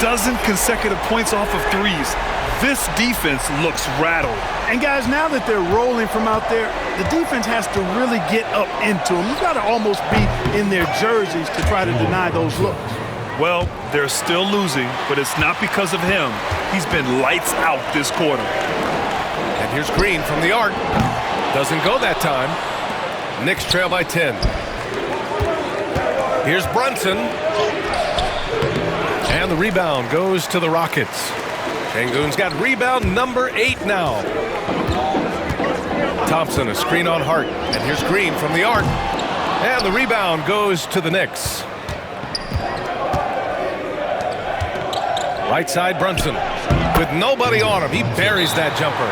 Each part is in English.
dozen consecutive points off of threes. This defense looks rattled. And guys, now that they're rolling from out there, the defense has to really get up into them. You've got to almost be in their jerseys to try to deny those looks. Well, they're still losing, but it's not because of him. He's been lights out this quarter. And here's Green from the arc. Doesn't go that time. Knicks trail by 10. Here's Brunson. And the rebound goes to the Rockets. Şengün's got rebound number 8 now. Thompson, a screen on Hart. And here's Green from the arc. And the rebound goes to the Knicks. Right side, Brunson. With nobody on him, he buries that jumper.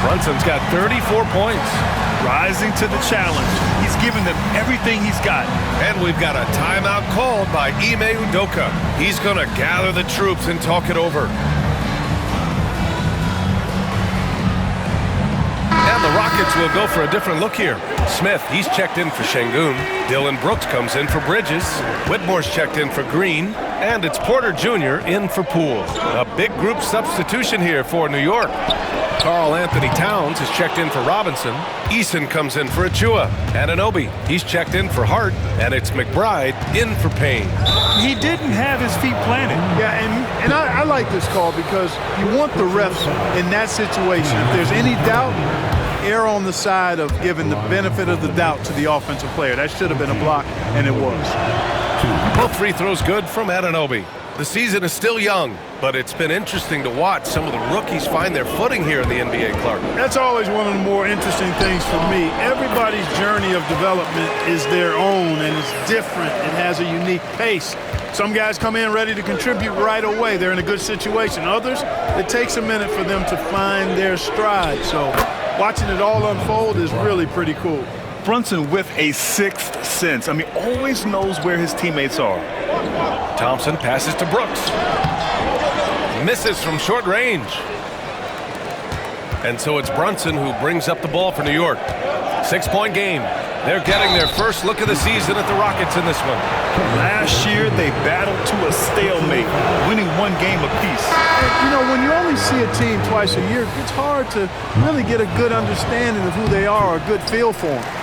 Brunson's got 34 points. Rising to the challenge. He's given them everything he's got. And we've got a timeout called by Ime Udoka. He's going to gather the troops and talk it over. And the Rockets will go for a different look here. Smith, he's checked in for Şengün. Dylan Brooks comes in for Bridges. Whitmore's checked in for Green. And it's Porter Jr. in for Poole. A big group substitution here for New York. Karl Anthony Towns is checked in for Robinson. Eason comes in for Achua. Anunoby, he's checked in for Hart. And it's McBride in for Payne. He didn't have his feet planted. Yeah, and I like this call because you want the refs in that situation. If there's any doubt, err on the side of giving the benefit of the doubt to the offensive player. That should have been a block, and it was. Both free throws good from Anunoby. The season is still young, but it's been interesting to watch some of the rookies find their footing here in the NBA, Clark. That's always one of the more interesting things for me. Everybody's journey of development is their own, and it's different. It has a unique pace. Some guys come in ready to contribute right away. They're in a good situation. Others, it takes a minute for them to find their stride. So watching it all unfold is really pretty cool. Brunson with a sixth sense. I mean, always knows where his teammates are. Thompson passes to Brooks. Misses from short range. And so it's Brunson who brings up the ball for New York. 6-point game. They're getting their first look of the season at the Rockets in this one. Last year, they battled to a stalemate, winning one game apiece. You know, when you only see a team twice a year, it's hard to really get a good understanding of who they are or a good feel for them.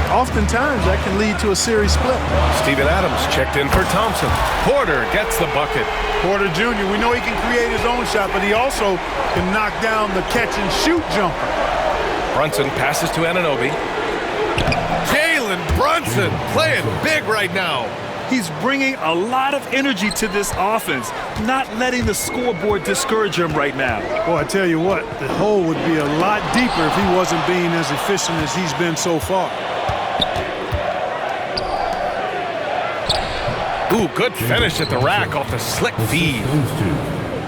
Oftentimes, that can lead to a series split. Steven Adams checked in for Thompson. Porter gets the bucket. Porter Jr., we know he can create his own shot, but he also can knock down the catch-and-shoot jumper. Brunson passes to Anunoby. Jalen Brunson playing big right now. He's bringing a lot of energy to this offense, not letting the scoreboard discourage him right now. Boy, I tell you what, the hole would be a lot deeper if he wasn't being as efficient as he's been so far. Ooh, good finish at the rack off the slick feed.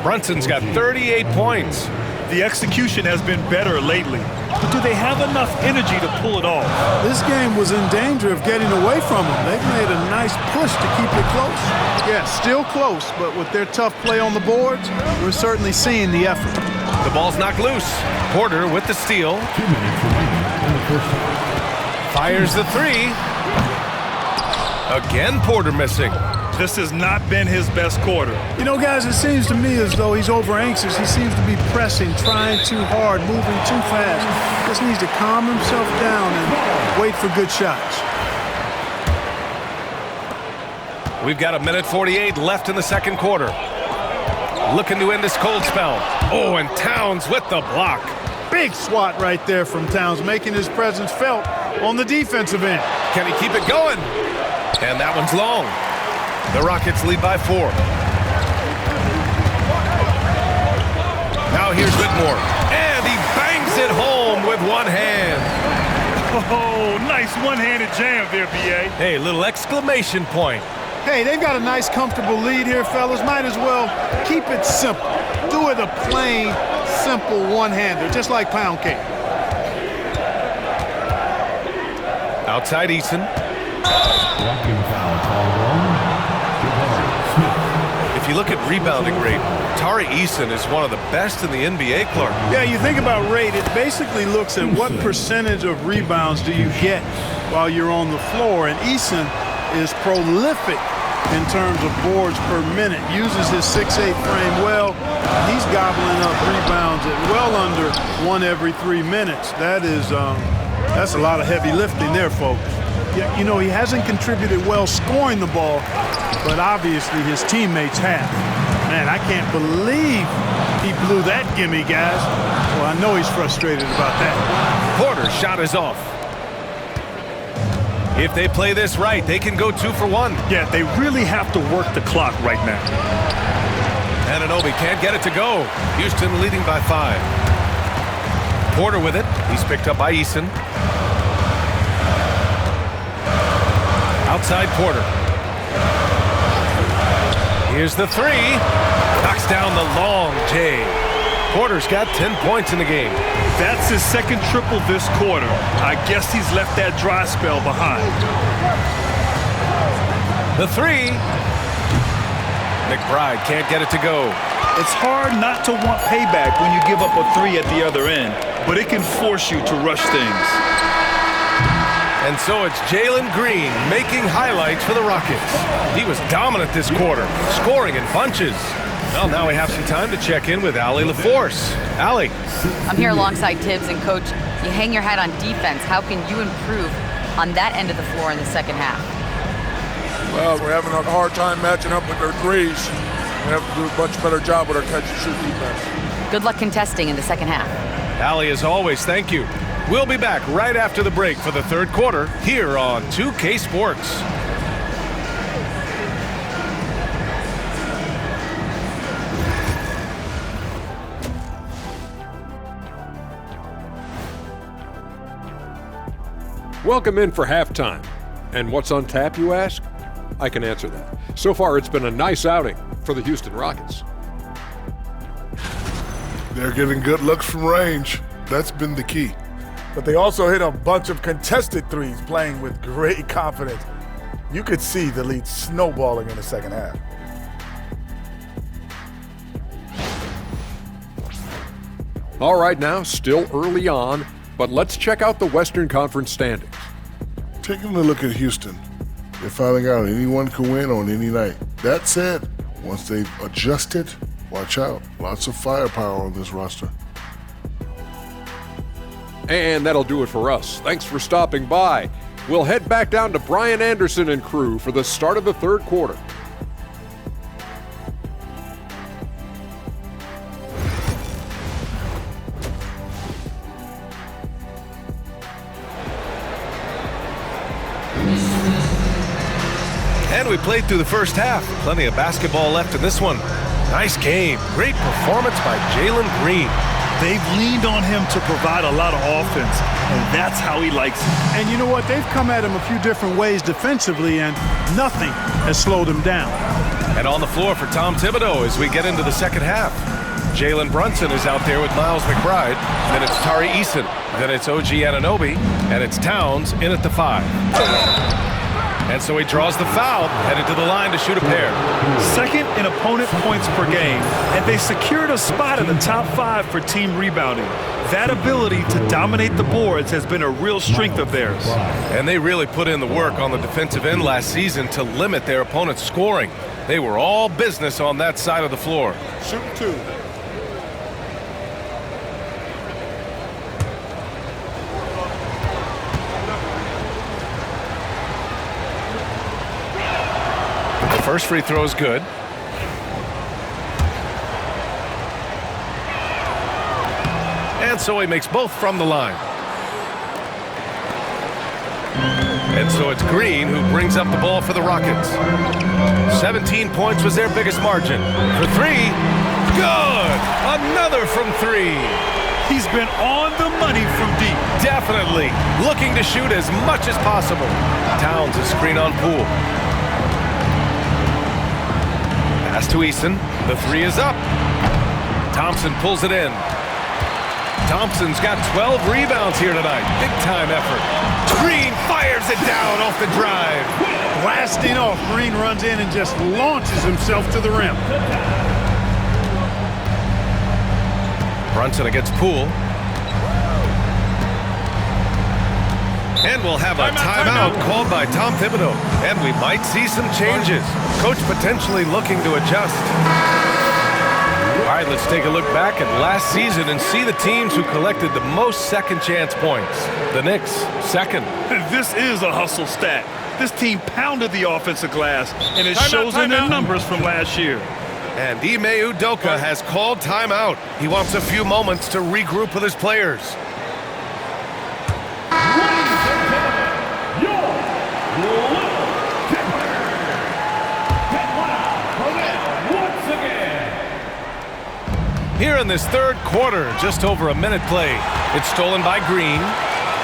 Brunson's got 38 points. The execution has been better lately. But do they have enough energy to pull it off? This game was in danger of getting away from them. They've made a nice push to keep it close. Yeah, still close, but with their tough play on the boards, we're certainly seeing the effort. The ball's knocked loose. Porter with the steal. 2 minutes remaining in the first half. Fires the three. Again, Porter missing. This has not been his best quarter. You know, guys, it seems to me as though he's over-anxious. He seems to be pressing, trying too hard, moving too fast. Just needs to calm himself down and wait for good shots. We've got 1:48 left in the second quarter. Looking to end this cold spell. Oh, and Towns with the block. Big swat right there from Towns, making his presence felt on the defensive end. Can he keep it going? And that one's long. The Rockets lead by 4. Now here's Whitmore. And he bangs it home with one hand. Oh, nice one-handed jam there, B.A. Hey, little exclamation point. Hey, they've got a nice, comfortable lead here, fellas. Might as well keep it simple. Do it a plain, simple one-hander, just like pound cake. Outside Eason. Walking foul called on. If you look at rebounding rate, Tari Eason is one of the best in the NBA, Clark. Yeah, you think about rate, it basically looks at what percentage of rebounds do you get while you're on the floor, and Eason is prolific in terms of boards per minute. Uses his 6'8" frame well. He's gobbling up rebounds at well under 1 every 3 minutes. That's a lot of heavy lifting there, folks. You know, he hasn't contributed well scoring the ball, but obviously his teammates have. Man, I can't believe he blew that gimme, guys. Well, I know he's frustrated about that. Porter's shot is off. If they play this right, they can go 2 for 1. Yeah, they really have to work the clock right now. Anunoby can't get it to go. Houston leading by 5. Porter with it. He's picked up by Eason. Outside Porter. Here's the 3. Knocks down the long J. Porter's got 10 points in the game. That's his second triple this quarter. I guess he's left that dry spell behind. The 3. McBride can't get it to go. It's hard not to want payback when you give up a 3 at the other end, but it can force you to rush things. And so it's Jalen Green making highlights for the Rockets. He was dominant this quarter, scoring in bunches. Well, now we have some time to check in with Allie LaForce. Allie. I'm here alongside Tibbs, and Coach, you hang your hat on defense. How can you improve on that end of the floor in the second half? Well, we're having a hard time matching up with their threes. We have to do a much better job with our catch-and-shoot defense. Good luck contesting in the second half. Allie, as always, thank you. We'll be back right after the break for the third quarter here on 2K Sports. Welcome in for halftime. And what's on tap, you ask? I can answer that. So far, it's been a nice outing for the Houston Rockets. They're getting good looks from range. That's been the key. But they also hit a bunch of contested threes, playing with great confidence. You could see the lead snowballing in the second half. All right, now, still early on, but let's check out the Western Conference standings. Taking a look at Houston, they're finding out anyone can win on any night. That said, once they've adjusted, watch out. Lots of firepower on this roster. And that'll do it for us. Thanks for stopping by. We'll head back down to Brian Anderson and crew for the start of the third quarter. And we played through the first half. Plenty of basketball left in this one. Nice game. Great performance by Jalen Green. They've leaned on him to provide a lot of offense, and that's how he likes it. And you know what? They've come at him a few different ways defensively, and nothing has slowed him down. And on the floor for Tom Thibodeau as we get into the second half. Jalen Brunson is out there with Miles McBride. Then it's Tari Eason. Then it's OG Anunoby. And it's Towns in at the 5. And so he draws the foul, headed to the line to shoot a pair. Second in opponent points per game, and they secured a spot in the top 5 for team rebounding. That ability to dominate the boards has been a real strength of theirs. And they really put in the work on the defensive end last season to limit their opponent's scoring. They were all business on that side of the floor. Shoot 2. First free throw is good. And so he makes both from the line. And so it's Green who brings up the ball for the Rockets. 17 points was their biggest margin. For 3, good! Another from 3. He's been on the money from deep. Definitely looking to shoot as much as possible. Towns is screen on Poole. Pass to Eason. The 3 is up. Thompson pulls it in. Thompson's got 12 rebounds here tonight. Big time effort. Green fires it down off the drive. Blasting off, Green runs in and just launches himself to the rim. Brunson against Poole. And we'll have a timeout called by Tom Thibodeau. And we might see some changes. Coach potentially looking to adjust. All right, let's take a look back at last season and see the teams who collected the most second chance points. The Knicks, second. This is a hustle stat. This team pounded the offensive glass, and it shows in their numbers from last year. And Ime Udoka has called timeout. He wants a few moments to regroup with his players. Here in this third quarter, just over a minute play. It's stolen by Green.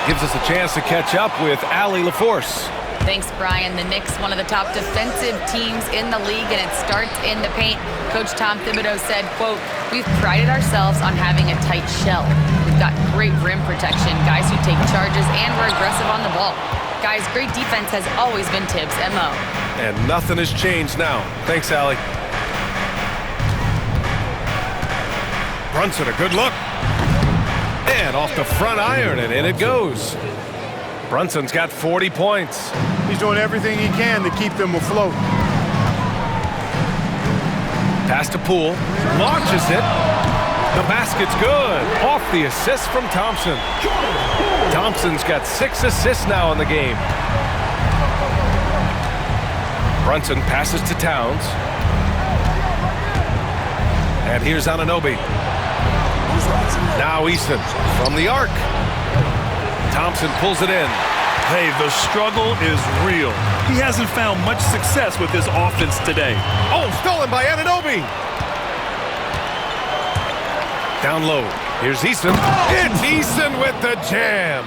Gives us a chance to catch up with Allie LaForce. Thanks, Brian. The Knicks, one of the top defensive teams in the league, and it starts in the paint. Coach Tom Thibodeau said, quote, "We've prided ourselves on having a tight shell. We've got great rim protection, guys who take charges, and we're aggressive on the ball. Guys, great defense has always been Tibbs' MO." And nothing has changed now. Thanks, Allie. Brunson, a good look. And off the front iron, and in it goes. Brunson's got 40 points. He's doing everything he can to keep them afloat. Pass to Poole. Launches it. The basket's good. Off the assist from Thompson. Thompson's got 6 assists now in the game. Brunson passes to Towns. And here's Anunoby. Now Easton from the arc. Thompson pulls it in. Hey, the struggle is real. He hasn't found much success with his offense today. Oh, stolen by Anunoby. Down low. Here's Easton. It's Easton with the jam.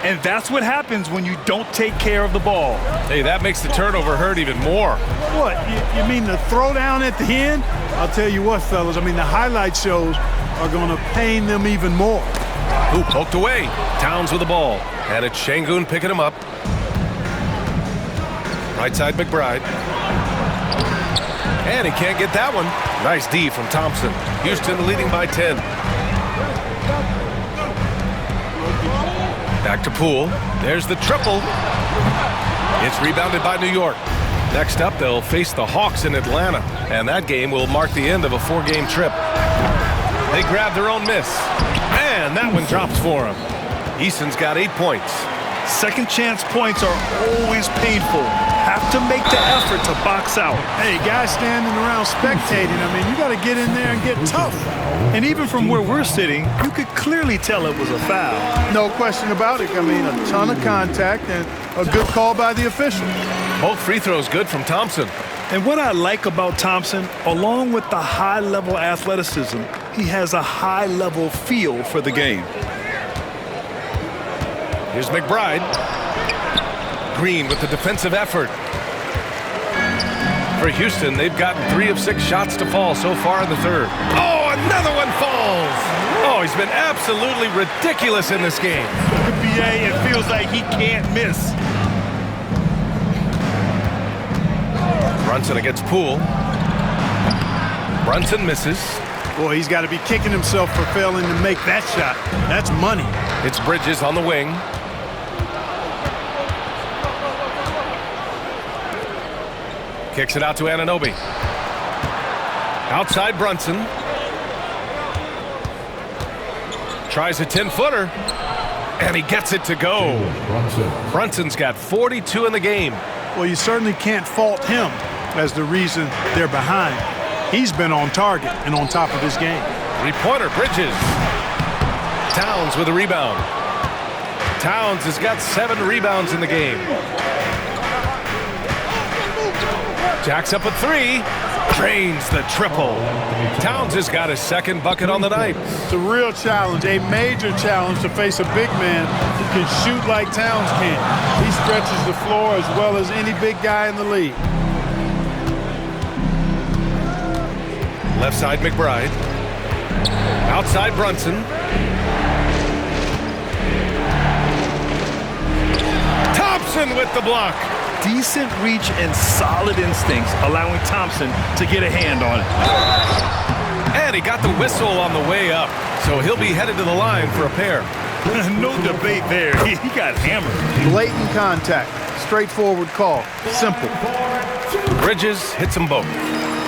And that's what happens when you don't take care of the ball. Hey, that makes the turnover hurt even more. What, you mean the throwdown at the end? I'll tell you what, fellas, I mean, the highlight shows are going to pain them even more. Ooh, poked away. Towns with the ball. And it's Şengün picking him up. Right side, McBride. And he can't get that one. Nice D from Thompson. Houston leading by 10. Back to Poole. There's the triple. It's rebounded by New York. Next up, they'll face the Hawks in Atlanta. And that game will mark the end of a 4-game trip. They grab their own miss. And that one drops for him. Easton's got 8 points. Second chance points are always painful. Have to make the effort to box out. Hey, guys standing around spectating, I mean, you got to get in there and get tough. And even from where we're sitting, you could clearly tell it was a foul. No question about it. I mean, a ton of contact and a good call by the official. Both free throws good from Thompson. And what I like about Thompson, along with the high-level athleticism, he has a high-level feel for the game. Here's McBride. Green with the defensive effort. For Houston, they've gotten 3 of 6 shots to fall so far in the third. Oh, another one falls! Oh, he's been absolutely ridiculous in this game. NBA, it feels like he can't miss. Brunson against Poole. Brunson misses. Boy, he's got to be kicking himself for failing to make that shot. That's money. It's Bridges on the wing. Kicks it out to Anunoby. Outside Brunson. Tries a 10-footer. And he gets it to go. Brunson's got 42 in the game. Well, you certainly can't fault him as the reason they're behind. He's been on target and on top of his game. 3-pointer, Bridges. Towns with a rebound. Towns has got 7 rebounds in the game. Jacks up a 3. Drains the triple. Towns has got his second bucket on the night. It's a real challenge, a major challenge to face a big man who can shoot like Towns can. He stretches the floor as well as any big guy in the league. Left side, McBride. Outside, Brunson. Thompson with the block. Decent reach and solid instincts, allowing Thompson to get a hand on it. And he got the whistle on the way up, so he'll be headed to the line for a pair. No debate there. He got hammered. Blatant contact. Straightforward call. Simple. Bridges hits them both.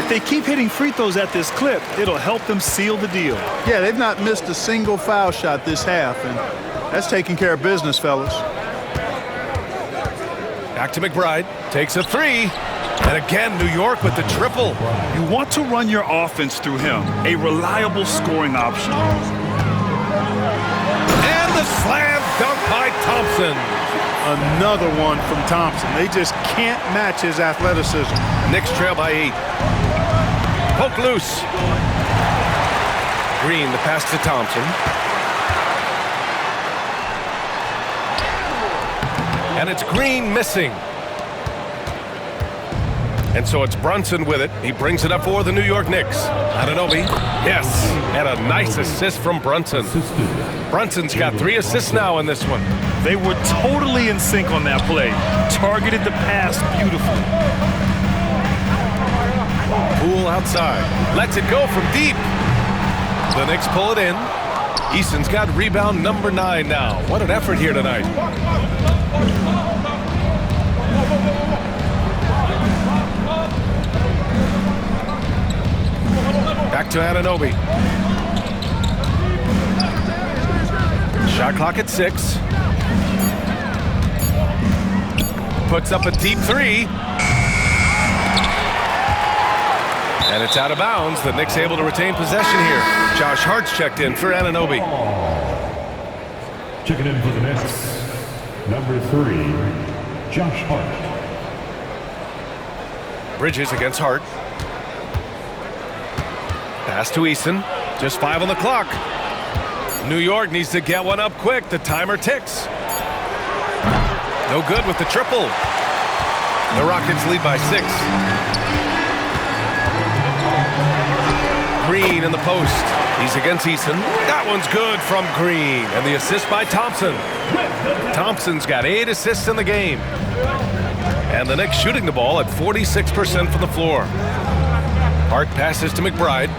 If they keep hitting free throws at this clip, it'll help them seal the deal. Yeah, they've not missed a single foul shot this half, and that's taking care of business, fellas. Back to McBride. Takes a three. And again, New York with the triple. You want to run your offense through him, a reliable scoring option. And the slam dunk by Thompson. Another one from Thompson. They just can't match his athleticism. Knicks trail by 8. Poke loose. Green, the pass to Thompson. And it's Green missing. And so it's Brunson with it. He brings it up for the New York Knicks. Anunoby, yes, and a nice assist from Brunson. Brunson's got 3 assists now in this one. They were totally in sync on that play. Targeted the pass beautifully. Poole outside. Lets it go from deep. The Knicks pull it in. Easton's got rebound number 9 now. What an effort here tonight. Back to Anunoby. Shot clock at 6. Puts up a deep 3. And it's out of bounds. The Knicks able to retain possession here. Josh Hart's checked in for Anunoby. Checking in for the Knicks, number 3, Josh Hart. Bridges against Hart. Pass to Easton. Just 5 on the clock. New York needs to get one up quick. The timer ticks. No good with the triple. The Rockets lead by 6. Green in the post. He's against Easton. That one's good from Green. And the assist by Thompson. Thompson's got 8 assists in the game. And the Knicks shooting the ball at 46% from the floor. Hart passes to McBride.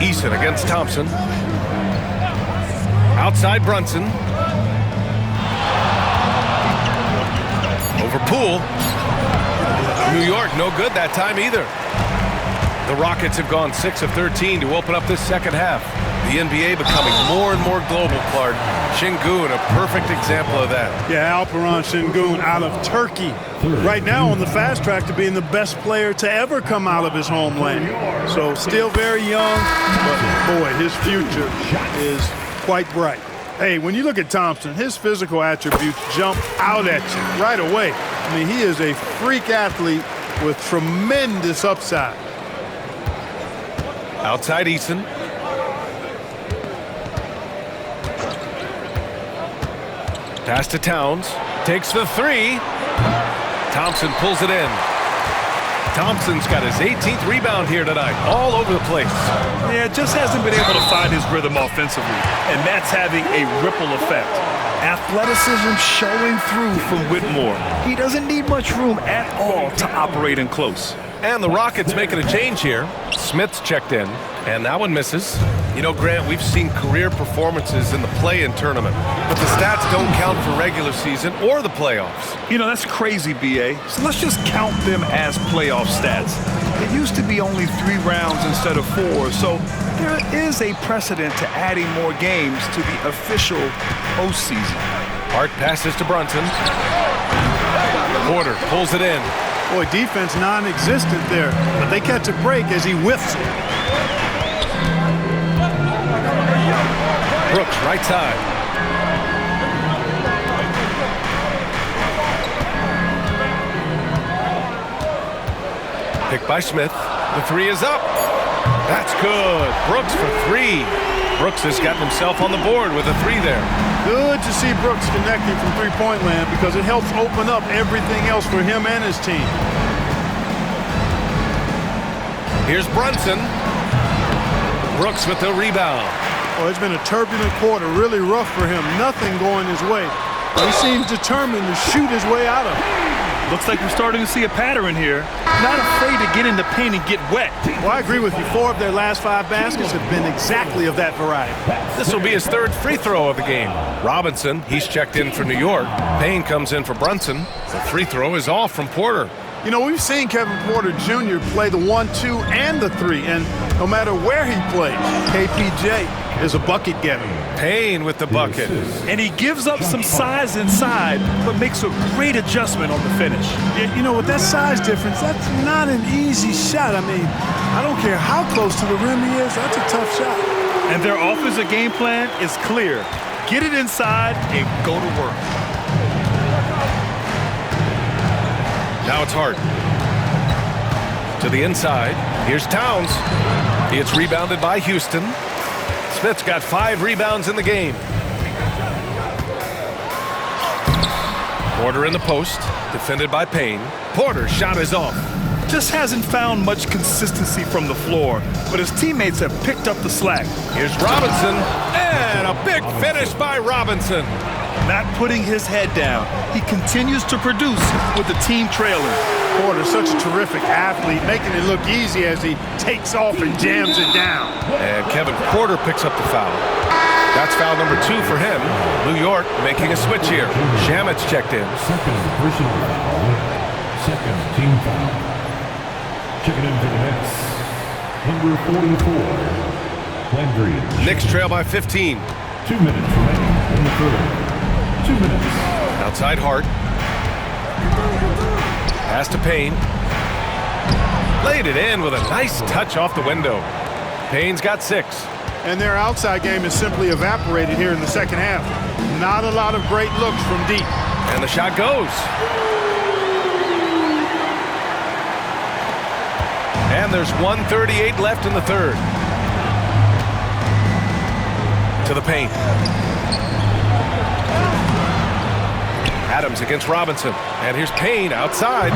Easton against Thompson. Outside Brunson. Over Poole. New York no good that time either. The Rockets have gone 6 of 13 to open up this second half. The NBA becoming more and more global, Clark. Şengün, a perfect example of that. Yeah, Alperen Şengün out of Turkey. Right now on the fast track to being the best player to ever come out of his homeland. So still very young, but boy, his future is quite bright. Hey, when you look at Thompson, his physical attributes jump out at you right away. I mean, he is a freak athlete with tremendous upside. Outside Easton. Pass to Towns. Takes the 3. Thompson pulls it in. Thompson's got his 18th rebound here tonight. All over the place. Yeah, just hasn't been able to find his rhythm offensively. And that's having a ripple effect. Athleticism showing through from Whitmore. He doesn't need much room at all to operate in close. And the Rockets making a change here. Smith's checked in, and that one misses. You know, Grant, we've seen career performances in the play-in tournament, but the stats don't count for regular season or the playoffs. You know, that's crazy, B.A. So let's just count them as playoff stats. It used to be only 3 rounds instead of 4, so there is a precedent to adding more games to the official postseason. Hart passes to Brunson. Porter pulls it in. Boy, defense non-existent there, but they catch a break as he whiffs it. Brooks, right side. Picked by Smith. The 3 is up. That's good. Brooks for 3. Brooks has gotten himself on the board with a 3 there. Good to see Brooks connecting from three-point land because it helps open up everything else for him and his team. Here's Brunson. Brooks with the rebound. Well, it's been a turbulent quarter, really rough for him. Nothing going his way. He seems determined to shoot his way out of it. Looks like we're starting to see a pattern here. Not afraid to get in the paint and get wet. Well, I agree with you. 4 of their last 5 baskets have been exactly of that variety. This will be his 3rd free throw of the game. Robinson, he's checked in for New York. Payne comes in for Brunson. The free throw is off from Porter. You know, we've seen Kevin Porter Jr. play the 1-2 and the 3, and no matter where he plays, KPJ is a bucket getter. Payne with the bucket. And he gives up some size inside, but makes a great adjustment on the finish. Yeah, you know, with that size difference, that's not an easy shot. I mean, I don't care how close to the rim he is, that's a tough shot. And their offensive game plan is clear. Get it inside and go to work. Now it's Hart. To the inside. Here's Towns. It's rebounded by Houston. Smith's got 5 rebounds in the game. Porter in the post. Defended by Payne. Porter's shot is off. Just hasn't found much consistency from the floor, but his teammates have picked up the slack. Here's Robinson. And a big finish by Robinson. Not putting his head down. He continues to produce with the team trailing. Porter's such a terrific athlete, making it look easy as he takes off and jams it down. And Kevin Porter picks up the foul. That's foul number 2 for him. New York making a switch here. Shamit's checked in. Second personal foul. Second team foul. Checking in for the Knicks, number 44, Landry. Knicks trail by 15. 2 minutes remaining in the third. 2 minutes. Outside Hart. Pass to Payne. Laid it in with a nice touch off the window. Payne's got 6. And their outside game is simply evaporated here in the second half. Not a lot of great looks from deep. And the shot goes. And there's 1:38 left in the third. To the paint. Adams against Robinson. And here's Payne outside.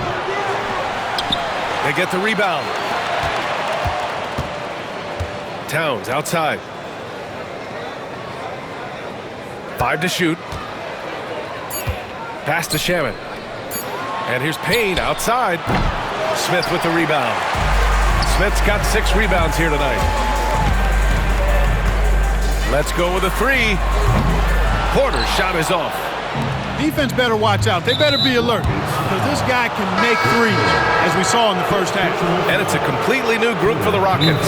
They get the rebound. Towns outside. 5 to shoot. Pass to Shamit. And here's Payne outside. Smith with the rebound. Smith's got 6 rebounds here tonight. Let's go with a 3. Porter's shot is off. Defense better watch out. They better be alert because this guy can make 3s, as we saw in the first half. And it's a completely new group for the Rockets.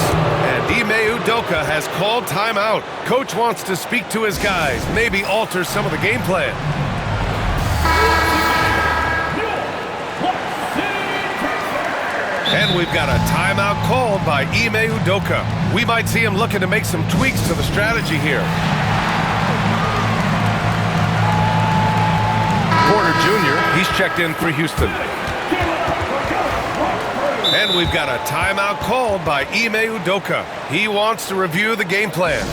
And Ime Udoka has called timeout. Coach wants to speak to his guys, maybe alter some of the game plan. And we've got a timeout called by Ime Udoka. We might see him looking to make some tweaks to the strategy here. Porter Jr., he's checked in for Houston. And we've got a timeout called by Ime Udoka. He wants to review the game plan.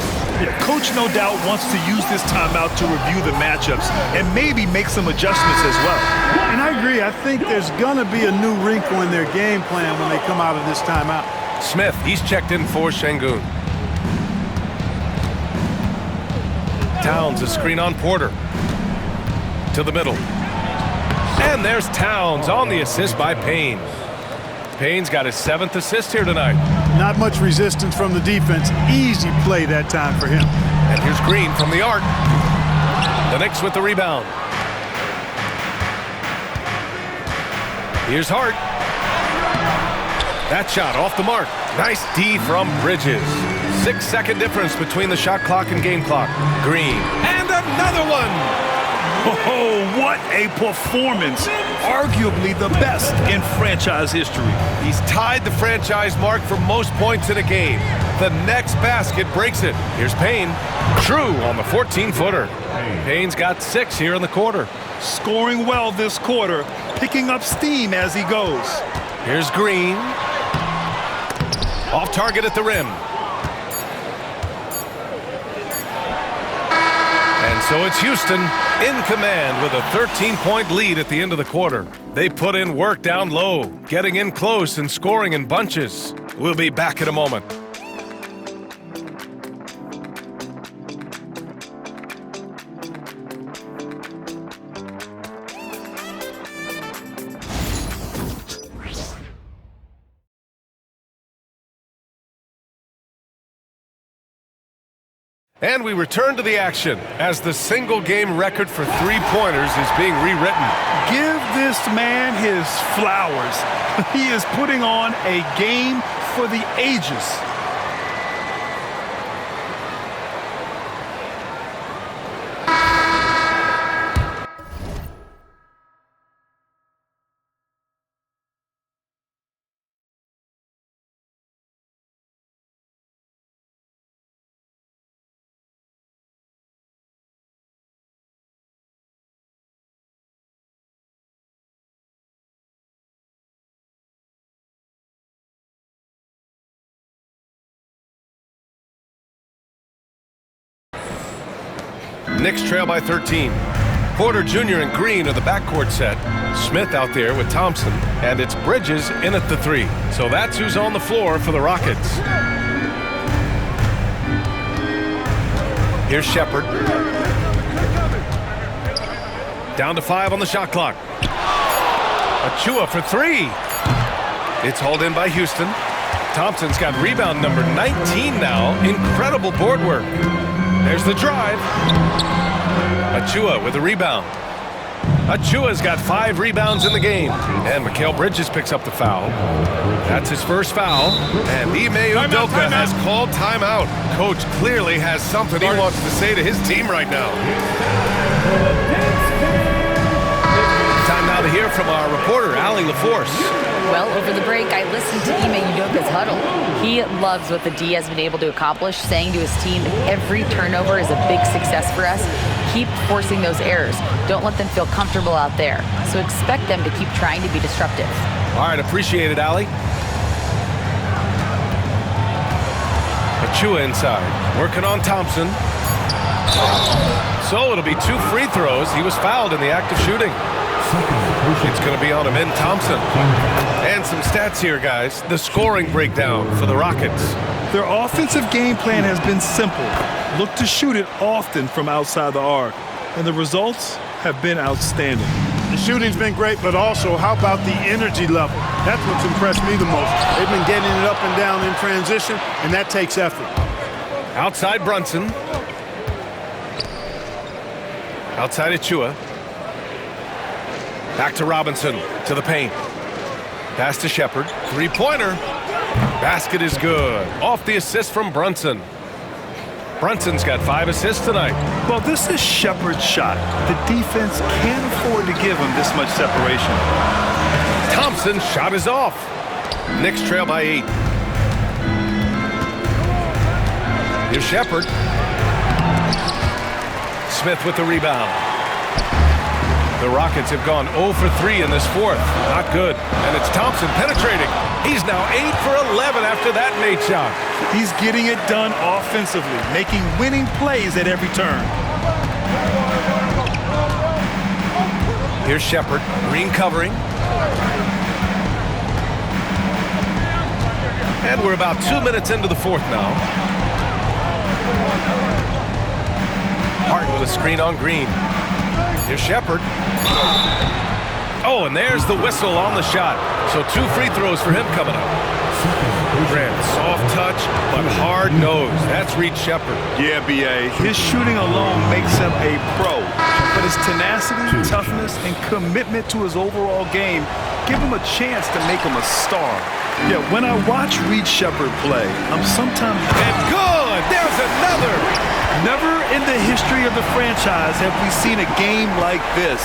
Yeah, Coach no doubt wants to use this timeout to review the matchups and maybe make some adjustments as well. And I agree. I think there's going to be a new wrinkle in their game plan when they come out of this timeout. Smith, he's checked in for Şengün. Towns, a screen on Porter. To the middle. And there's Towns on the assist by Payne. Payne's got his 7th assist here tonight. Not much resistance from the defense. Easy play that time for him. And here's Green from the arc. The Knicks with the rebound. Here's Hart. That shot off the mark. Nice D from Bridges. 6-second difference between the shot clock and game clock. Green. And another one. Oh, what a performance. Arguably the best in franchise history. He's tied the franchise mark for most points in a game. The next basket breaks it. Here's Payne. True on the 14-footer. Payne's got 6 here in the quarter. Scoring well this quarter, picking up steam as he goes. Here's Green. Off target at the rim. And so it's Houston in command with a 13-point lead at the end of the quarter. They put in work down low, getting in close and scoring in bunches. We'll be back in a moment. And we return to the action as the single-game record for three-pointers is being rewritten. Give this man his flowers. He is putting on a game for the ages. Knicks trail by 13. Porter Jr. and Green are the backcourt set. Smith out there with Thompson, and it's Bridges in at the three. So that's who's on the floor for the Rockets. Here's Shepherd. Down to 5 on the shot clock. Achua for three. It's hauled in by Houston. Thompson's got rebound number 19 now. Incredible board work. There's the drive. Achua with a rebound. Achua's got 5 rebounds in the game. And Mikal Bridges picks up the foul. That's his first foul. And Ime Udoka has called timeout. Coach clearly has something he wants to say to his team right now. Time now to hear from our reporter, Allie LaForce. Well, over the break, I listened to Ime Udoka's huddle. He loves what the D has been able to accomplish, saying to his team, every turnover is a big success for us. Keep forcing those errors. Don't let them feel comfortable out there. So expect them to keep trying to be disruptive. All right, appreciate it, Allie. Achua inside, working on Thompson. So it'll be 2 free throws. He was fouled in the act of shooting. It's going to be on Amin Thompson. And some stats here, guys. The scoring breakdown for the Rockets. Their offensive game plan has been simple. Look to shoot it often from outside the arc. And the results have been outstanding. The shooting's been great, but also how about the energy level? That's what's impressed me the most. They've been getting it up and down in transition, and that takes effort. Outside Brunson. Outside Achua. Back to Robinson, to the paint. Pass to Shepherd. Three-pointer. Basket is good. Off the assist from Brunson. Brunson's got 5 assists tonight. Well, this is Shepherd's shot. The defense can't afford to give him this much separation. Thompson's shot is off. Knicks trail by 8. Here's Shepherd. Smith with the rebound. The Rockets have gone 0 for 3 in this fourth. Not good. And it's Thompson penetrating. He's now 8 for 11 after that made shot. He's getting it done offensively, making winning plays at every turn. Here's Shepherd. Green covering. And we're about 2 minutes into the fourth now. Hart with a screen on Green. Here's Shepherd. Oh, and there's the whistle on the shot. So 2 free throws for him coming up. Grant, soft touch, but hard nose. That's Reed Shepherd. Yeah, B.A. His shooting alone makes him a pro. But his tenacity, toughness, and commitment to his overall game give him a chance to make him a star. Yeah, when I watch Reed Shepherd play, I'm sometimes... And good! There's another! Never in the history of the franchise have we seen a game like this.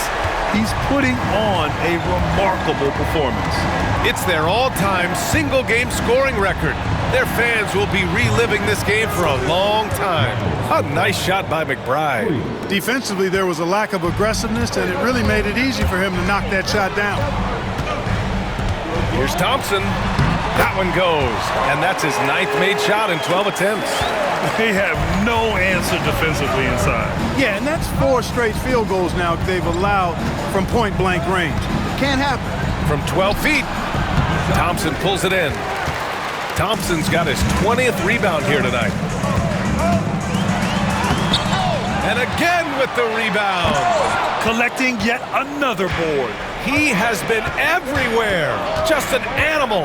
He's putting on a remarkable performance. It's their all-time single-game scoring record. Their fans will be reliving this game for a long time. A nice shot by McBride. Defensively, there was a lack of aggressiveness, and it really made it easy for him to knock that shot down. Here's Thompson. That one goes. And that's his 9th made shot in 12 attempts. They have no answer defensively inside. Yeah, and that's 4 straight field goals now they've allowed from point-blank range. Can't happen. From 12 feet, Thompson pulls it in. Thompson's got his 20th rebound here tonight. And again with the rebound. Collecting yet another board. He has been everywhere. Just an animal.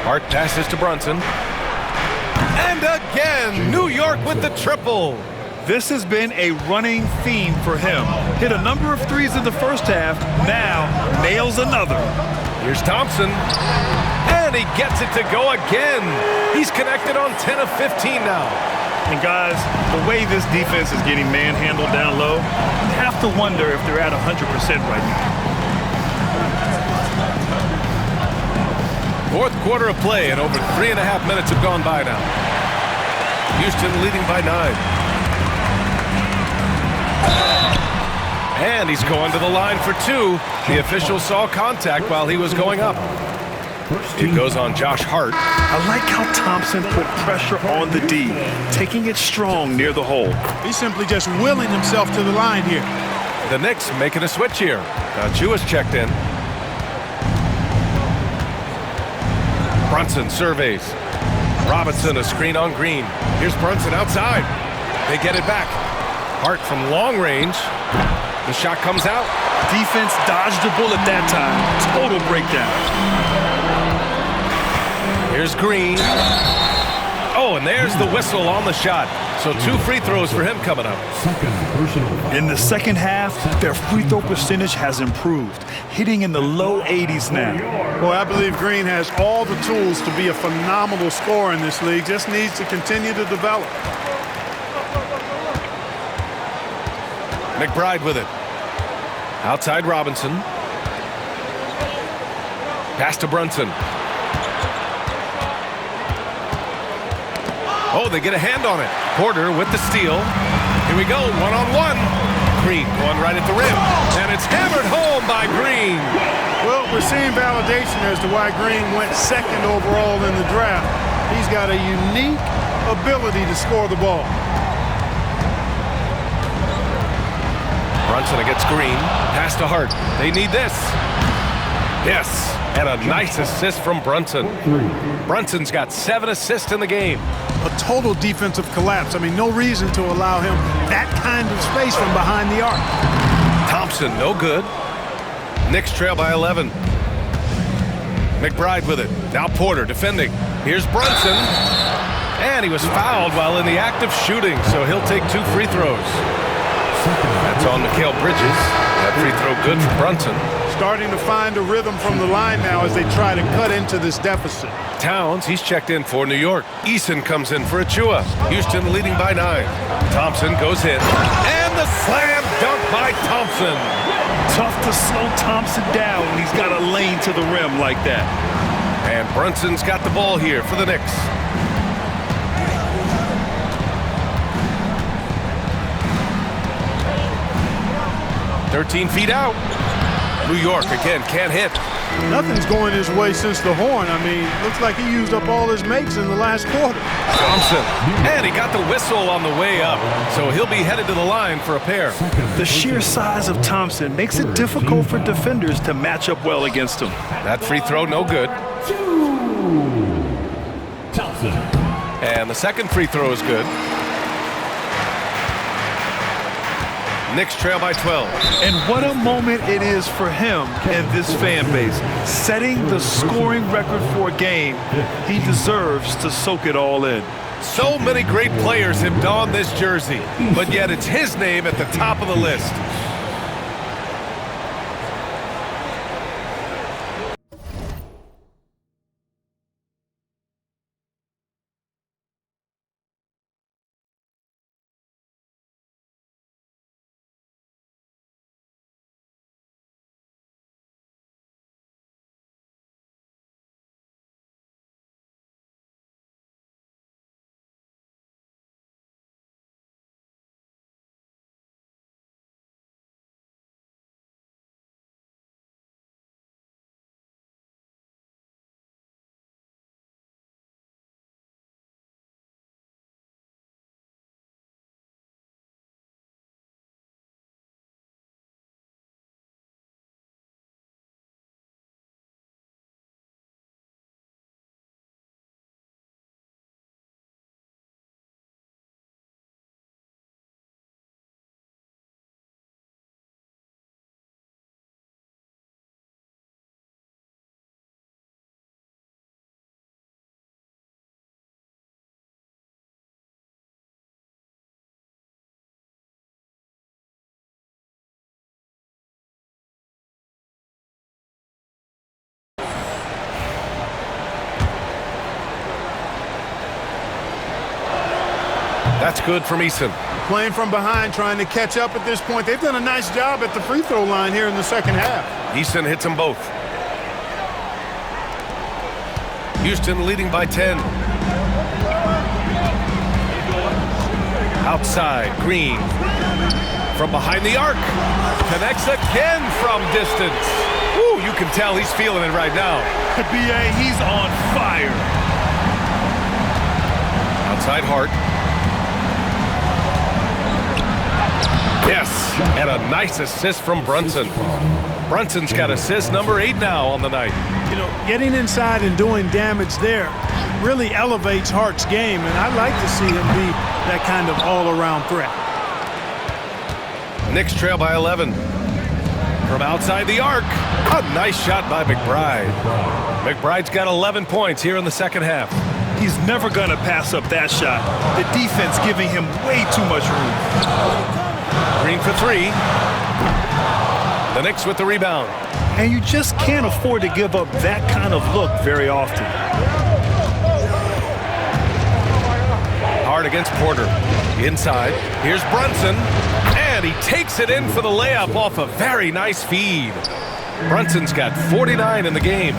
Hart passes to Brunson. And again, New York with the triple. This has been a running theme for him. Hit a number of threes in the first half, now nails another. Here's Thompson, and he gets it to go again. He's connected on 10 of 15 now. And guys, the way this defense is getting manhandled down low, you have to wonder if they're at 100% right now. Fourth quarter of play, and over 3.5 minutes have gone by now. Houston leading by 9. And he's going to the line for 2. The official saw contact while he was going up. It goes on Josh Hart. I like how Thompson put pressure on the D, taking it strong near the hole. He's simply just willing himself to the line here. The Knicks making a switch here. Jewish checked in. Brunson surveys. Robinson a screen on Green. Here's Brunson outside. They get it back. Hart from long range. The shot comes out. Defense dodged a bullet that time. Total breakdown. Here's Green. Oh, and there's the whistle on the shot. So 2 free throws for him coming up. In the second half, their free throw percentage has improved, hitting in the low 80s now. Boy, I believe Green has all the tools to be a phenomenal scorer in this league. Just needs to continue to develop. McBride with it. Outside Robinson. Pass to Brunson. Oh, they get a hand on it. Porter with the steal. Here we go, one-on-1. Green going right at the rim. And it's hammered home by Green. Well, we're seeing validation as to why Green went second overall in the draft. He's got a unique ability to score the ball. Brunson against Green. Pass to Hart. They need this. Yes, and a nice assist from Brunson. Brunson's got 7 assists in the game. A total defensive collapse. I mean, no reason to allow him that kind of space from behind the arc. Thompson, no good. Knicks trail by 11. McBride with it. Now Porter defending. Here's Brunson. And he was fouled while in the act of shooting, so he'll take 2 free throws. That's on Mikal Bridges. That free throw good for Brunson. Starting to find a rhythm from the line now as they try to cut into this deficit. Towns, he's checked in for New York. Eason comes in for Achua. Houston leading by 9. Thompson goes in. And the slam dunk by Thompson. Tough to slow Thompson down when he's got a lane to the rim like that. And Brunson's got the ball here for the Knicks. "13 feet out." New York again can't hit. Nothing's going his way since the horn. I mean, looks like he used up all his makes in the last quarter. Thompson, and he got the whistle on the way up, so he'll be headed to the line for a pair. The sheer size of Thompson makes it difficult for defenders to match up well against him. That free throw no good. Thompson. And the second free throw is good. Knicks trail by 12. And what a moment it is for him and this fan base. Setting the scoring record for a game, he deserves to soak it all in. So many great players have donned this jersey, but yet it's his name at the top of the list. That's good from Eason. Playing from behind, trying to catch up at this point. They've done a nice job at the free throw line here in the second half. Eason hits them both. Houston leading by 10. Outside, Green. From behind the arc. Connects again from distance. Woo, you can tell he's feeling it right now. B.A., he's on fire. Outside Hart. Yes, and a nice assist from Brunson. Brunson's got assist number 8 now on the night. You know, getting inside and doing damage there really elevates Hart's game, and I'd like to see him be that kind of all-around threat. Knicks trail by 11. From outside the arc, a nice shot by McBride. McBride's got 11 points here in the second half. He's never going to pass up that shot. The defense giving him way too much room. Green for 3. The Knicks with the rebound. And you just can't afford to give up that kind of look very often. Hard against Porter. Inside. Here's Brunson. And he takes it in for the layup off a very nice feed. Brunson's got 49 in the game.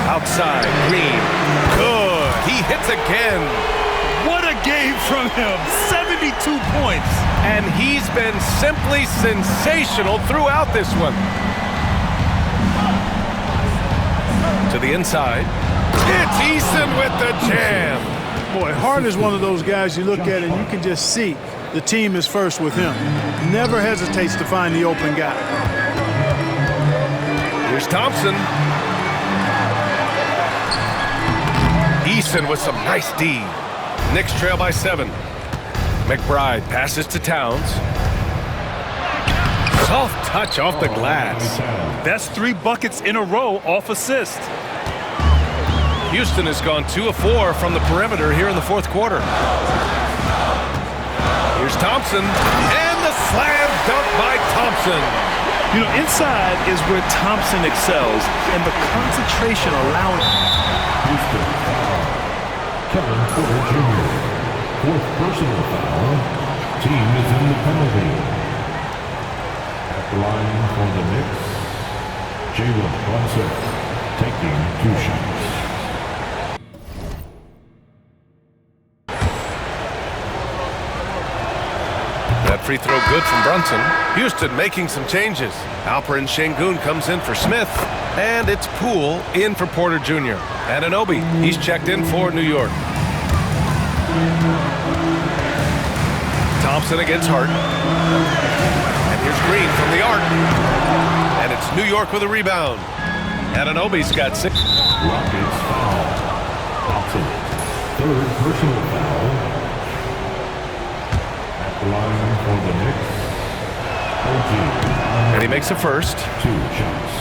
Outside. Green. Good. He hits again. What a game from him. 72 points. And he's been simply sensational throughout this one. To the inside. It's Eason with the jam. Boy, Hart is one of those guys you look at and you can just see the team is first with him. Never hesitates to find the open guy. Here's Thompson. Eason with some nice D. Knicks trail by 7. McBride passes to Towns. Soft touch off the glass. That's 3 buckets in a row off assist. Houston has gone 2 of 4 from the perimeter here in the fourth quarter. Here's Thompson, and the slam dunk by Thompson. You know, inside is where Thompson excels, and the concentration allowing Houston. Kevin Porter Jr. 4th personal foul. Team is in the penalty. At the line for the Knicks, Jalen Brunson taking 2 shots. That free throw good from Brunson. Houston making some changes. Alperen Şengün comes in for Smith. And it's Poole in for Porter Jr. Anunoby, he's checked in for New York. Thompson against Hart. And here's Green from the arc. And it's New York with a rebound. Anunoby's got 6. Rockets foul. Thompson. 3rd personal foul. Line for the Knicks. OG. And he makes a first. 2 shots.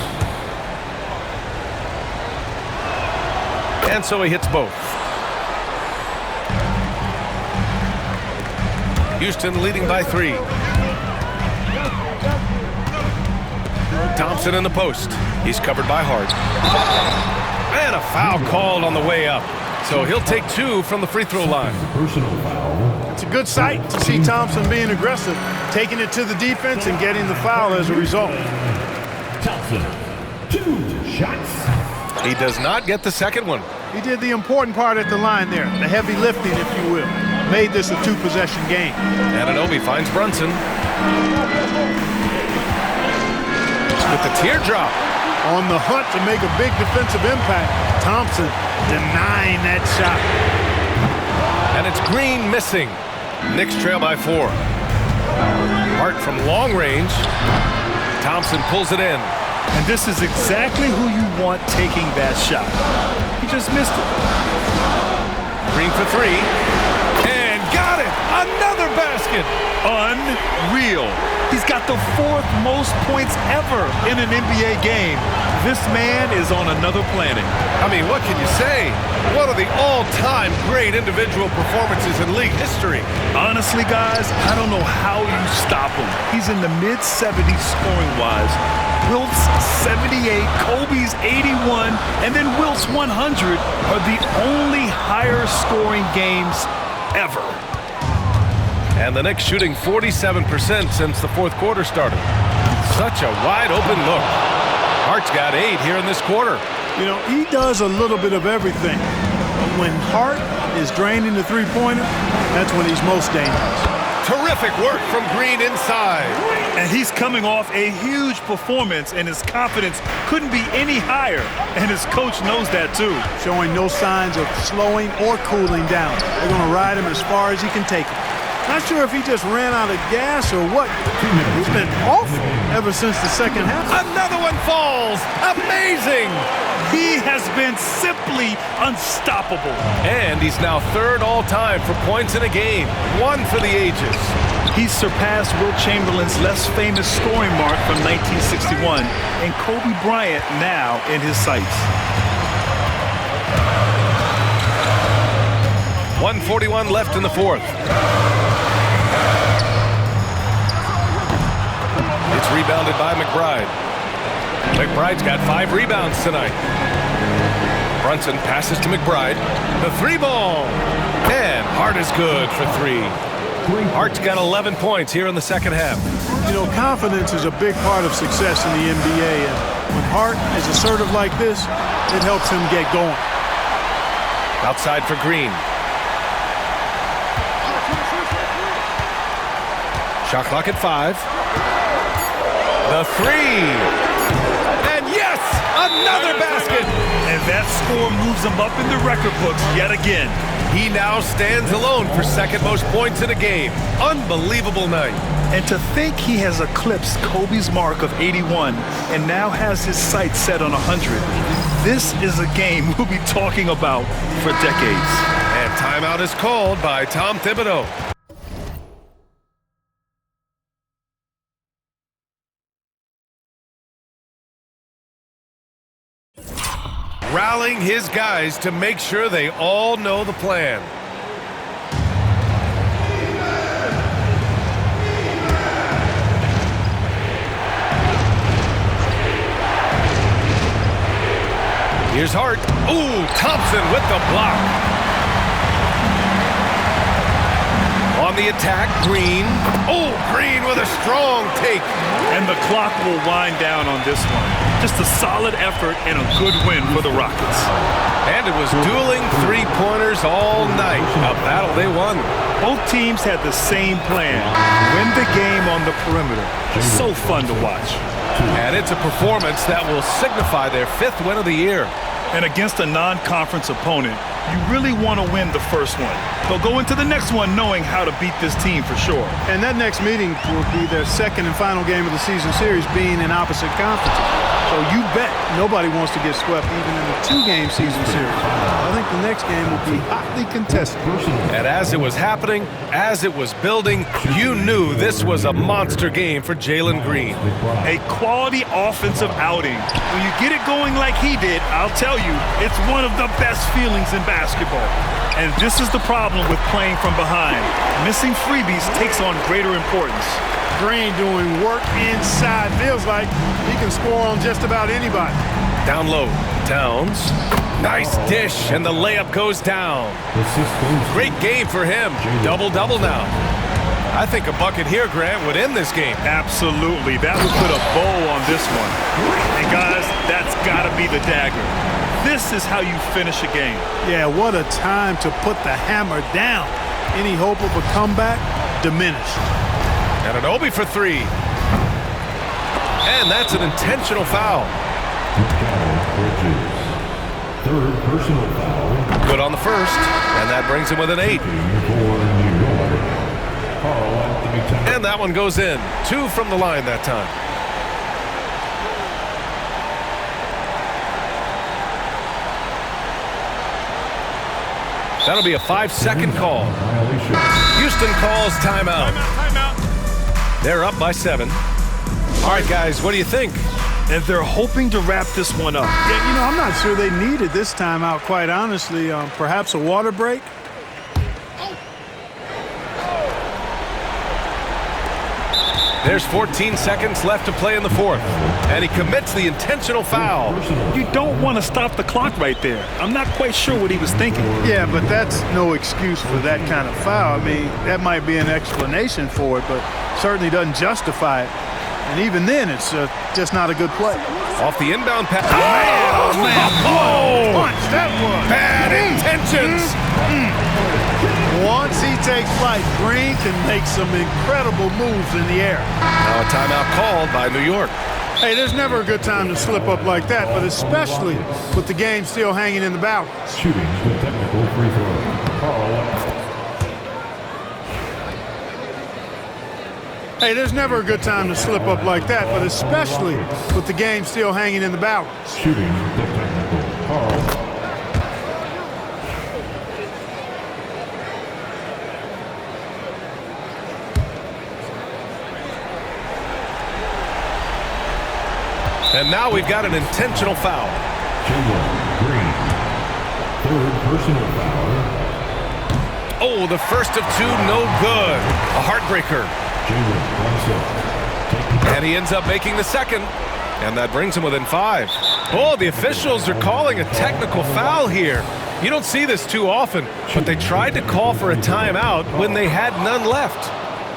And so he hits both. Houston leading by 3. Thompson in the post. He's covered by Hart. And a foul called on the way up. So he'll take 2 from the free throw line. Personal foul. It's a good sight to see Thompson being aggressive, taking it to the defense and getting the foul as a result. Thompson, 2 shots. He does not get the second one. He did the important part at the line there, the heavy lifting, if you will. Made this a 2-possession game. Anunoby finds Brunson. With the teardrop. On the hunt to make a big defensive impact. Thompson denying that shot. And it's Green missing. Knicks trail by 4. Hart from long range. Thompson pulls it in. And this is exactly who you want taking that shot. He just missed it. Green for 3. And got it! Another basket! Unreal. He's got the 4th most points ever in an NBA game. This man is on another planet. I mean, what can you say? One of the all-time great individual performances in league history. Honestly, guys, I don't know how you stop him. He's in the mid-70s scoring-wise. Wilt's 78, Kobe's 81, and then Wilt's 100 are the only higher-scoring games ever. And the Knicks shooting 47% since the 4th quarter started. Such a wide-open look. Hart's got 8 here in this quarter. You know, he does a little bit of everything. When Hart is draining the three-pointer, that's when he's most dangerous. Terrific work from Green inside. And he's coming off a huge performance, and his confidence couldn't be any higher. And his coach knows that, too. Showing no signs of slowing or cooling down. They're going to ride him as far as he can take him. Not sure if he just ran out of gas or what. He's been awful ever since the second half. Another one falls. Amazing. He has been simply unstoppable. And he's now 3rd all-time for points in a game. 1 for the ages. He's surpassed Wilt Chamberlain's less famous scoring mark from 1961, and Kobe Bryant now in his sights. 1:41 left in the 4th. It's rebounded by McBride. McBride's got 5 rebounds tonight. Brunson passes to McBride. The 3-ball. And Hart is good for 3. Hart's got 11 points here in the second half. You know, confidence is a big part of success in the NBA. And when Hart is assertive like this, it helps him get going. Outside for Green. Shot clock at 5. The 3. And yes, another basket. And that score moves him up in the record books yet again. He now stands alone for 2nd most points in a game. Unbelievable night. And to think he has eclipsed Kobe's mark of 81 and now has his sights set on 100. This is a game we'll be talking about for decades. And timeout is called by Tom Thibodeau. Rallying his guys to make sure they all know the plan. Here's Hart. Ooh, Thompson with the block. On the attack, Green. Oh, Green with a strong take. And the clock will wind down on this one. Just a solid effort and a good win for the Rockets. And it was dueling 3-pointers all night. A battle they won. Both teams had the same plan. Win the game on the perimeter. So fun to watch. And it's a performance that will signify their 5th win of the year. And against a non-conference opponent, you really want to win the first one. They'll go into the next one knowing how to beat this team for sure. And that next meeting will be their 2nd and final game of the season series, being in opposite conferences. So you bet nobody wants to get swept even in the 2-game season series. I think the next game will be hotly contested. And as it was happening, as it was building, you knew this was a monster game for Jalen Green. A quality offensive outing. When you get it going like he did, I'll tell you, it's one of the best feelings in basketball. And this is the problem with playing from behind. Missing freebies takes on greater importance. Green doing work inside. Feels like he can score on just about anybody. Down low, Towns. Nice dish, and the layup goes down. Great game for him. Double-double now. I think a bucket here, Grant, would end this game. Absolutely. That would put a bow on this one. And guys, that's got to be the dagger. This is how you finish a game. Yeah, what a time to put the hammer down. Any hope of a comeback diminished. And an Obi for 3. And that's an intentional foul. 3rd personal foul. Good on the first, and that brings him with an 8. And that one goes in. 2 from the line that time. That'll be a 5-second call. Houston calls timeout. They're up by 7. All right, guys, what do you think? And they're hoping to wrap this one up. Yeah, you know, I'm not sure they needed this timeout, quite honestly. Perhaps a water break? There's 14 seconds left to play in the fourth, and he commits the intentional foul. You don't want to stop the clock right there. I'm not quite sure what he was thinking. Yeah, but that's no excuse for that kind of foul. I mean, that might be an explanation for it, but certainly doesn't justify it. And even then, it's just not a good play. Off the inbound pass. Oh, man. Oh! Punch, that was. Bad intentions. Once he takes flight, Green can make some incredible moves in the air. Now a timeout called by New York. Hey, there's never a good time to slip up like that, but especially with the game still hanging in the balance. Shooting the technical free throw. Carl. Hey, there's never a good time to slip up like that, but especially with the game still hanging in the balance. Shooting the technical. Carl. And now we've got an intentional foul. Green. Third personal foul. Oh, the first of 2, no good. A heartbreaker. And he ends up making the second. And that brings him within 5. Oh, the officials are calling a technical foul here. You don't see this too often, but they tried to call for a timeout when they had none left.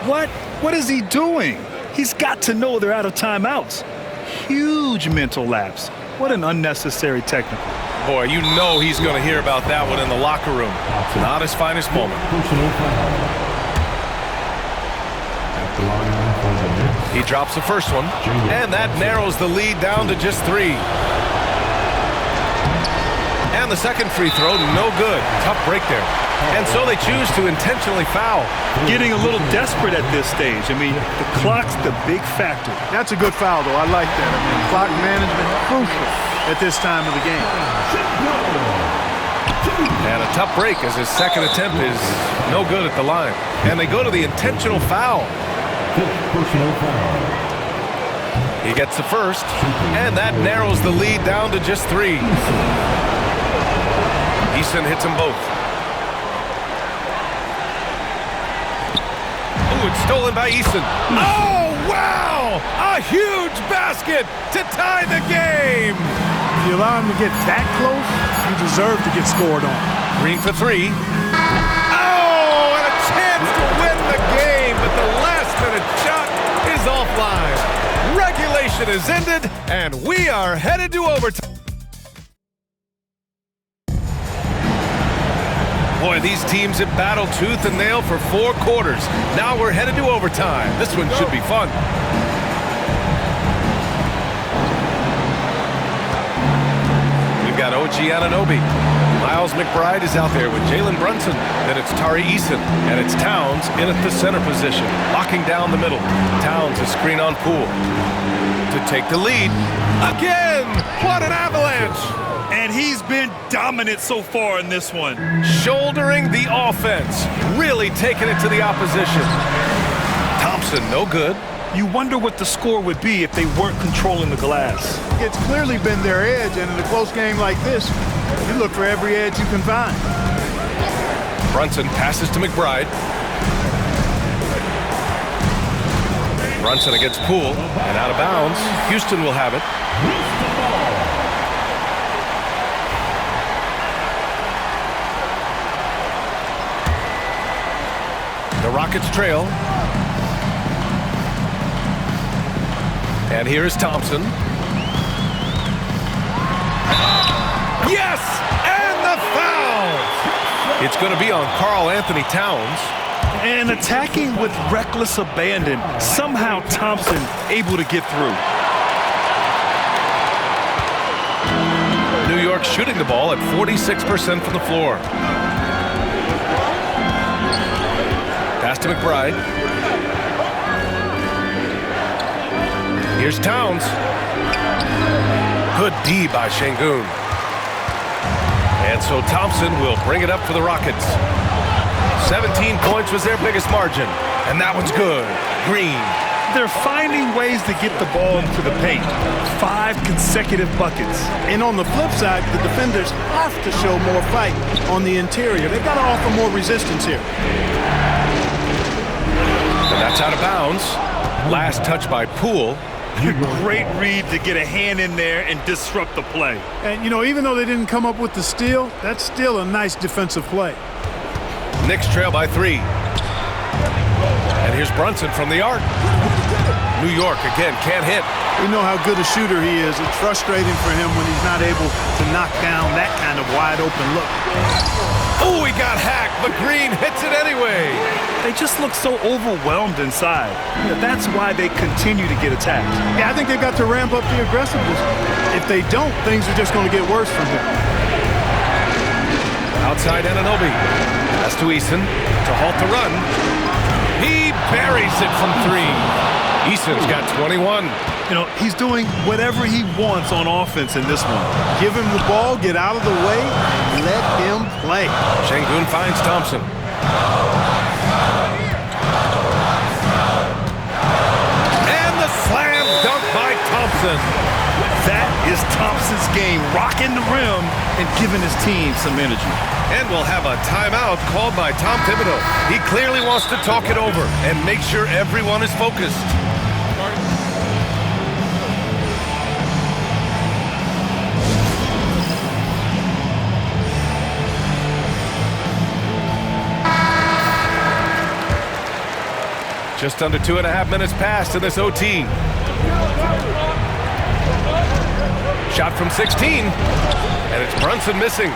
What? What is he doing? He's got to know they're out of timeouts. Huge mental lapse. What an unnecessary technical. Boy, you know he's going to hear about that one in the locker room. Not his finest moment. He drops the first one, and that narrows the lead down to just 3. And the second free throw, no good. Tough break there. And so they choose to intentionally foul. Getting a little desperate at this stage. I mean, the clock's the big factor. That's a good foul, though. I like that. I mean, clock management crucial at this time of the game. And a tough break as his second attempt is no good at the line. And they go to the intentional foul. Personal foul. He gets the first, and that narrows the lead down to just 3. Eason hits them both. Oh, it's stolen by Eason. Oh, wow! A huge basket to tie the game! If you allow him to get that close, you deserve to get scored on. Green for 3. Oh, and a chance to win the game, but the last-minute shot is offline. Regulation is ended, and we are headed to overtime. Boy, these teams have battled tooth and nail for 4 quarters. Now we're headed to overtime. This one should be fun. We've got OG Anunoby. Miles McBride is out there with Jalen Brunson. Then it's Tari Eason, and it's Towns in at the center position, locking down the middle. Towns is screen on Poole to take the lead. Again! What an avalanche! And he's been dominant so far in this one. Shouldering the offense, really taking it to the opposition. Thompson, no good. You wonder what the score would be if they weren't controlling the glass. It's clearly been their edge, and in a close game like this, you look for every edge you can find. Brunson passes to McBride. Brunson against Poole, and out of bounds. Houston will have it. The Rockets trail. And here is Thompson. Yes! And the foul! It's going to be on Karl Anthony Towns. And attacking with reckless abandon. Somehow Thompson able to get through. New York shooting the ball at 46% from the floor. Pass to McBride. Here's Towns. Good D by Şengün. And so Thompson will bring it up for the Rockets. 17 points was their biggest margin. And that one's good. Green. They're finding ways to get the ball into the paint. 5 consecutive buckets. And on the flip side, the defenders have to show more fight on the interior. They've got to offer more resistance here. And that's out of bounds. Last touch by Poole. Great read to get a hand in there and disrupt the play. And, you know, even though they didn't come up with the steal, that's still a nice defensive play. Knicks trail by 3. And here's Brunson from the arc. New York, again, can't hit. We know how good a shooter he is. It's frustrating for him when he's not able to knock down that kind of wide-open look. Oh, he got hacked, but Green hits it anyway. They just look so overwhelmed inside. That's why they continue to get attacked. Yeah, I think they've got to ramp up the aggressiveness. If they don't, things are just going to get worse from here. Outside Anunoby. Pass to Eason to halt the run. He buries it from 3. Eason's got 21. You know, he's doing whatever he wants on offense in this one. Give him the ball, get out of the way, let him play. Şengün finds Thompson. And the slam dunk by Thompson. That is Thompson's game, rocking the rim and giving his team some energy. And we'll have a timeout called by Tom Thibodeau. He clearly wants to talk it over and make sure everyone is focused. Just under 2.5 minutes passed in this OT. Shot from 16, and it's Brunson missing.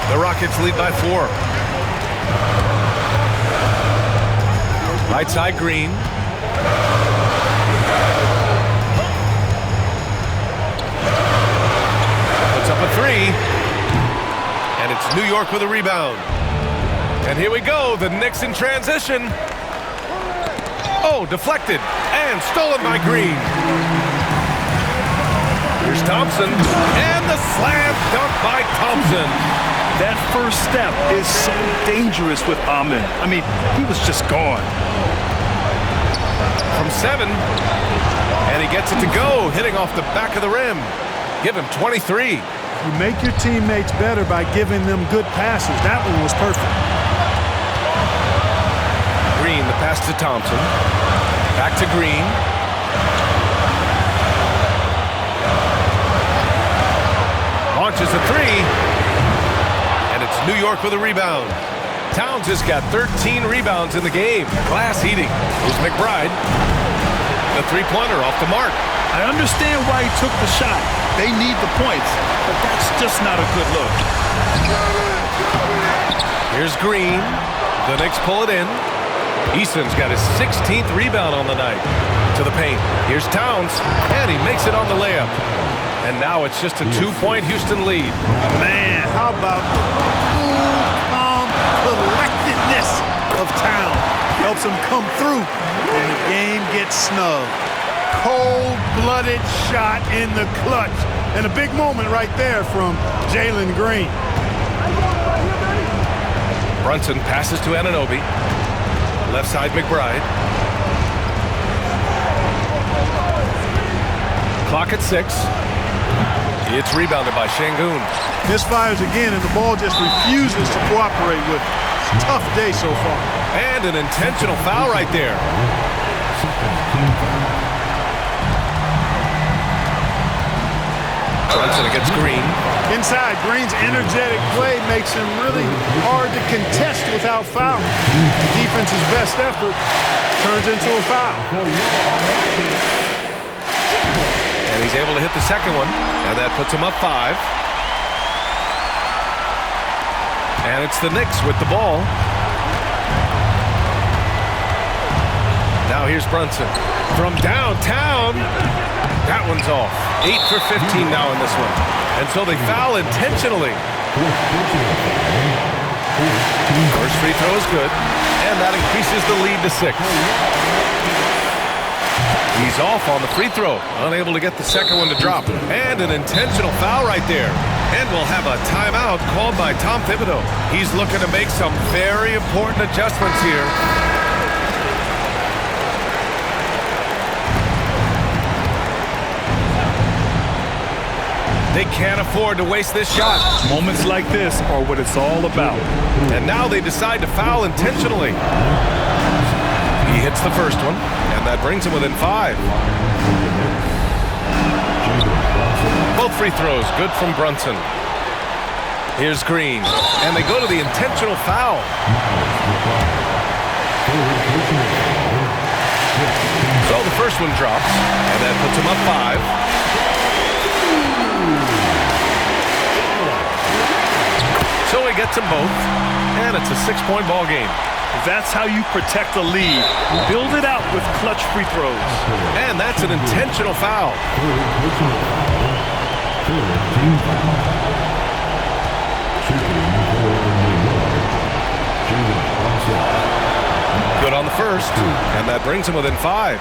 The Rockets lead by 4. Right side Green. Puts up a 3, and it's New York with a rebound. And here we go, the Knicks in transition. Oh, deflected and stolen by Green. Here's Thompson, and the slam dunk by Thompson. That first step is so dangerous with Amin. I mean, he was just gone. From 7, and he gets it to go, hitting off the back of the rim. Give him 23. You make your teammates better by giving them good passes. That one was perfect. Green, the pass to Thompson. Back to Green. Launches a 3. And it's New York with a rebound. Towns has got 13 rebounds in the game. Glass heating. Here's McBride. The 3-pointer off the mark. I understand why he took the shot. They need the points, but that's just not a good look. Here's Green. The Knicks pull it in. Eason's got his 16th rebound on the night. To the paint. Here's Towns, and he makes it on the layup. And now it's just a 2-point Houston lead. Man, how about the cool, calm collectedness of Towns? Helps him come through, and the game gets snug. Cold-blooded shot in the clutch. And a big moment right there from Jalen Green. Brunson passes to Anunoby. Left side McBride. Clock at 6. It's rebounded by Şengün. Misfires again, and the ball just refuses to cooperate with it. Tough day so far. And an intentional foul right there. Brunson against Green. Inside, Green's energetic play makes him really hard to contest without fouling. The defense's best effort turns into a foul. And he's able to hit the second one, and that puts him up 5. And it's the Knicks with the ball. Now here's Brunson from downtown. That one's off. 8 for 15 now in this one. And so they foul intentionally. First free throw is good, and that increases the lead to 6. He's off on the free throw, unable to get the second one to drop. And an intentional foul right there. And we'll have a timeout called by Tom Thibodeau. He's looking to make some very important adjustments here. They can't afford to waste this shot. Moments like this are what it's all about. And now they decide to foul intentionally. He hits the first one, and that brings him within 5. Both free throws good from Brunson. Here's Green, and they go to the intentional foul. So the first one drops, and that puts him up 5. So he gets them both, and it's a 6-point ball game. That's how you protect a lead. Build it out with clutch free throws. And that's an intentional foul. Good on the first, and that brings him within 5.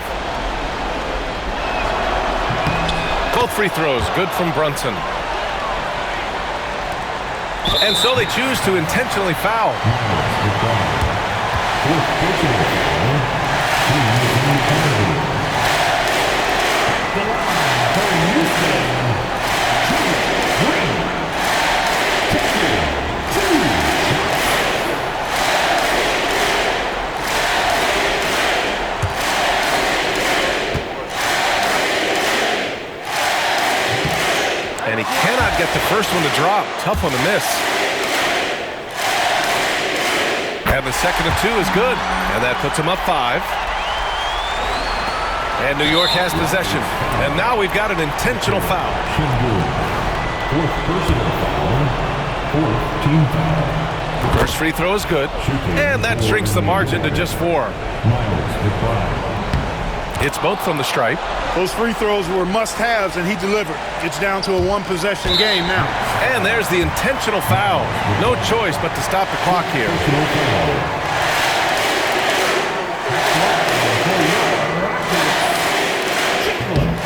Both free throws good from Brunson. And so they choose to intentionally foul. And he cannot get the first one to drop. Tough one to miss. And the second of 2 is good. And that puts him up 5. And New York has possession. And now we've got an intentional foul. Fourth personal foul. Fourth team foul. First free throw is good. And that shrinks the margin to just 4. It's both from the stripe. Those free throws were must-haves, and he delivered. It's down to a one-possession game now. And there's the intentional foul. No choice but to stop the clock here.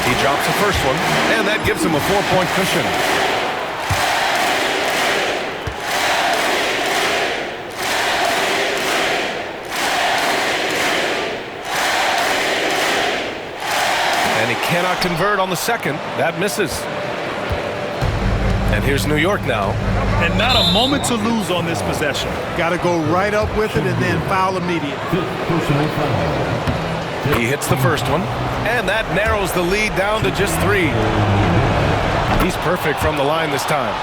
He drops the first one, and that gives him a 4-point cushion. And he cannot convert on the second. That misses. And here's New York now. And not a moment to lose on this possession. Got to go right up with it and then foul immediately. He hits the first one, and that narrows the lead down to just 3. He's perfect from the line this time.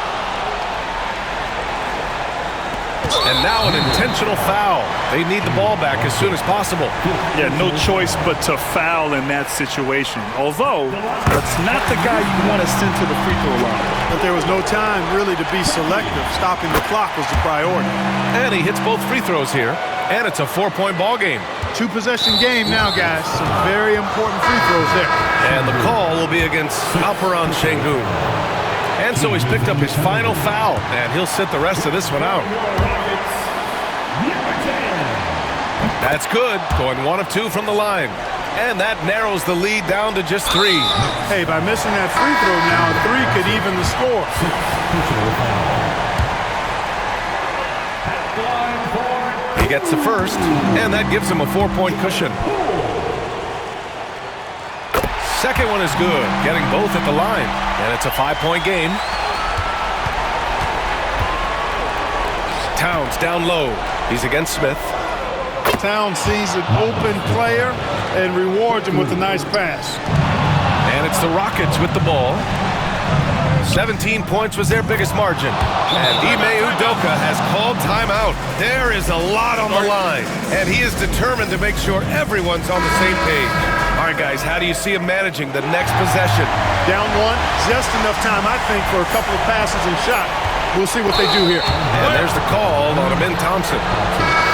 And now an intentional foul. They need the ball back as soon as possible. Yeah, no choice but to foul in that situation. Although, that's not the guy you want to send to the free throw line. But there was no time really to be selective. Stopping the clock was the priority. And he hits both free throws here, and it's a 4-point ball game. 2-possession game now, guys. Some very important free throws there. And the call will be against Alperon Şengün. And so he's picked up his final foul, and he'll sit the rest of this one out. That's good, going 1 of 2 from the line. And that narrows the lead down to just 3. Hey, by missing that free throw now, 3 could even the score. He gets the first, and that gives him a 4-point cushion. Second one is good, getting both at the line, and it's a 5-point game. Towns down low. He's against Smith. Towns sees an open player and rewards him with a nice pass. And it's the Rockets with the ball. 17 points was their biggest margin. And Ime Udoka has called timeout. There is a lot on the line, and he is determined to make sure everyone's on the same page. All right, guys, how do you see him managing the next possession? Down 1, just enough time, I think, for a couple of passes and shot. We'll see what they do here. And there's the call on Amin Thompson.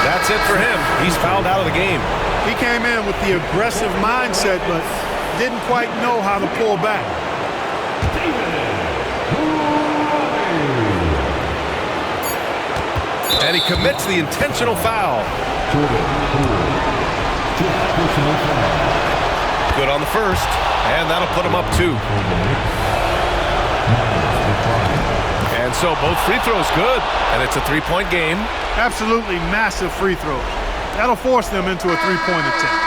That's it for him. He's fouled out of the game. He came in with the aggressive mindset, but didn't quite know how to pull back. And he commits the intentional foul. Good on the first, and that'll put him up 2. And so both free throws good, and it's a 3-point game. Absolutely massive free throws. That'll force them into a 3-point attempt.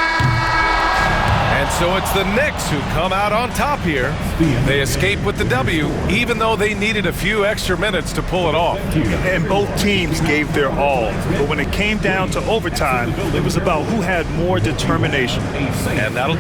And And so it's the Knicks who come out on top here. They escape with the W, even though they needed a few extra minutes to pull it off. And both teams gave their all. But when it came down to overtime, it was about who had more determination. And that'll